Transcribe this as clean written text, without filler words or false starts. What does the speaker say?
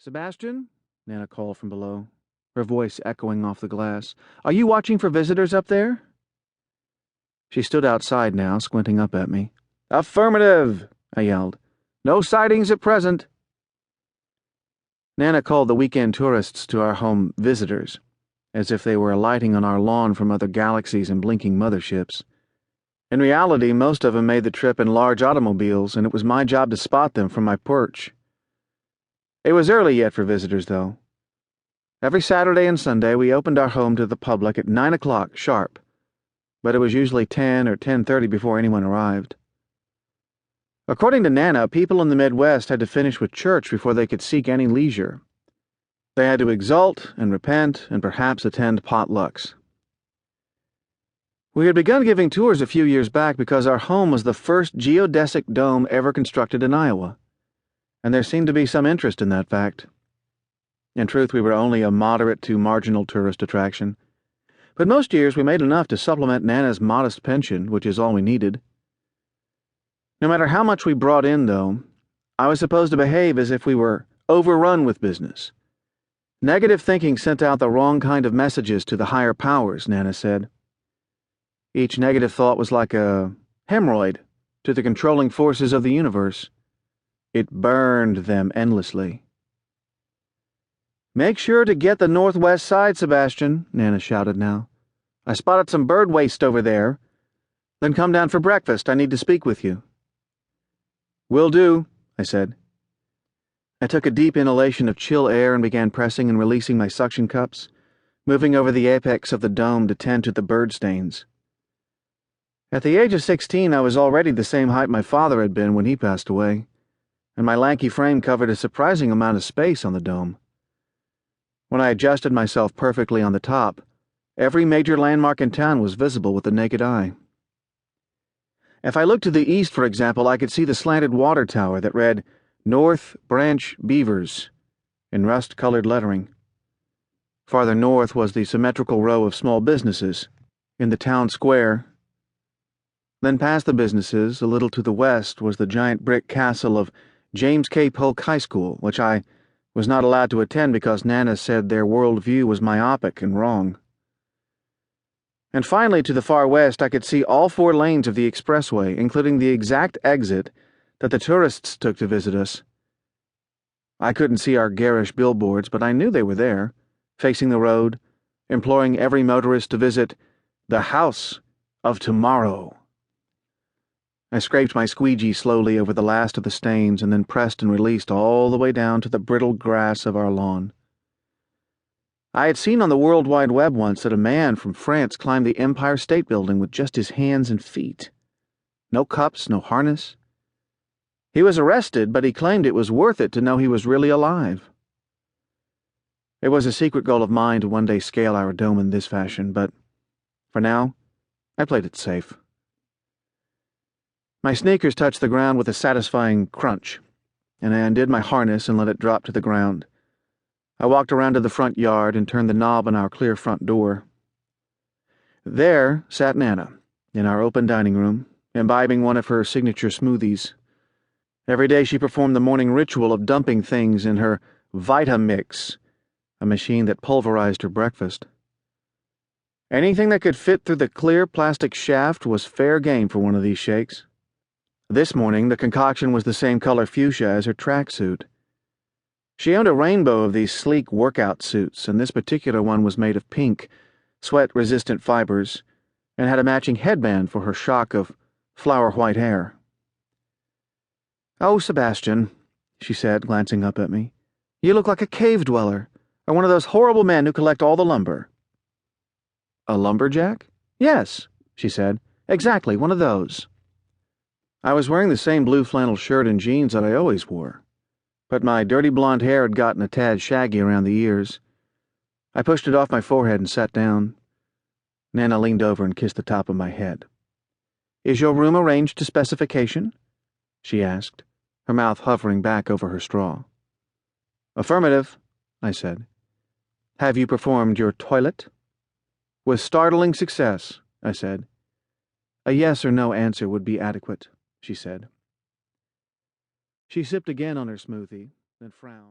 Sebastian? Nana called from below, her voice echoing off the glass. Are you watching for visitors up there? She stood outside now, squinting up at me. Affirmative, I yelled. No sightings at present. Nana called the weekend tourists to our home visitors, as if they were alighting on our lawn from other galaxies and blinking motherships. In reality, most of them made the trip in large automobiles, and it was my job to spot them from my perch. It was early yet for visitors, though. Every Saturday and Sunday we opened our home to the public at 9 o'clock sharp, but it was usually 10 or 10:30 before anyone arrived. According to Nana, people in the Midwest had to finish with church before they could seek any leisure. They had to exult and repent and perhaps attend potlucks. We had begun giving tours a few years back because our home was the first geodesic dome ever constructed in Iowa, and there seemed to be some interest in that fact. In truth, we were only a moderate to marginal tourist attraction, but most years we made enough to supplement Nana's modest pension, which is all we needed. No matter how much we brought in, though, I was supposed to behave as if we were overrun with business. Negative thinking sent out the wrong kind of messages to the higher powers, Nana said. Each negative thought was like a hemorrhoid to the controlling forces of the universe. It burned them endlessly. Make sure to get the northwest side, Sebastian, Nana shouted now. I spotted some bird waste over there. Then come down for breakfast. I need to speak with you. Will do, I said. I took a deep inhalation of chill air and began pressing and releasing my suction cups, moving over the apex of the dome to tend to the bird stains. At the age of 16, I was already the same height my father had been when he passed away, and my lanky frame covered a surprising amount of space on the dome. When I adjusted myself perfectly on the top, every major landmark in town was visible with the naked eye. If I looked to the east, for example, I could see the slanted water tower that read North Branch Beavers in rust-colored lettering. Farther north was the symmetrical row of small businesses in the town square. Then past the businesses, a little to the west, was the giant brick castle of James K. Polk High School, which I was not allowed to attend because Nana said their world view was myopic and wrong. And finally, to the far west, I could see all 4 lanes of the expressway, including the exact exit that the tourists took to visit us. I couldn't see our garish billboards, but I knew they were there, facing the road, imploring every motorist to visit the House of Tomorrow. I scraped my squeegee slowly over the last of the stains and then pressed and released all the way down to the brittle grass of our lawn. I had seen on the World Wide Web once that a man from France climbed the Empire State Building with just his hands and feet. No cups, no harness. He was arrested, but he claimed it was worth it to know he was really alive. It was a secret goal of mine to one day scale our dome in this fashion, but for now, I played it safe. My sneakers touched the ground with a satisfying crunch, and I undid my harness and let it drop to the ground. I walked around to the front yard and turned the knob on our clear front door. There sat Nana, in our open dining room, imbibing one of her signature smoothies. Every day she performed the morning ritual of dumping things in her Vitamix, a machine that pulverized her breakfast. Anything that could fit through the clear plastic shaft was fair game for one of these shakes. This morning the concoction was the same color fuchsia as her tracksuit. She owned a rainbow of these sleek workout suits, and this particular one was made of pink, sweat-resistant fibers, and had a matching headband for her shock of flower-white hair. "Oh, Sebastian," she said, glancing up at me, "you look like a cave dweller, or one of those horrible men who collect all the lumber." "A lumberjack?" "Yes," she said, "exactly, one of those." I was wearing the same blue flannel shirt and jeans that I always wore, but my dirty blonde hair had gotten a tad shaggy around the ears. I pushed it off my forehead and sat down. Nana leaned over and kissed the top of my head. "Is your room arranged to specification?" she asked, her mouth hovering back over her straw. "Affirmative," I said. "Have you performed your toilet?" "With startling success," I said. "A yes or no answer would be adequate," she said. She sipped again on her smoothie, then frowned.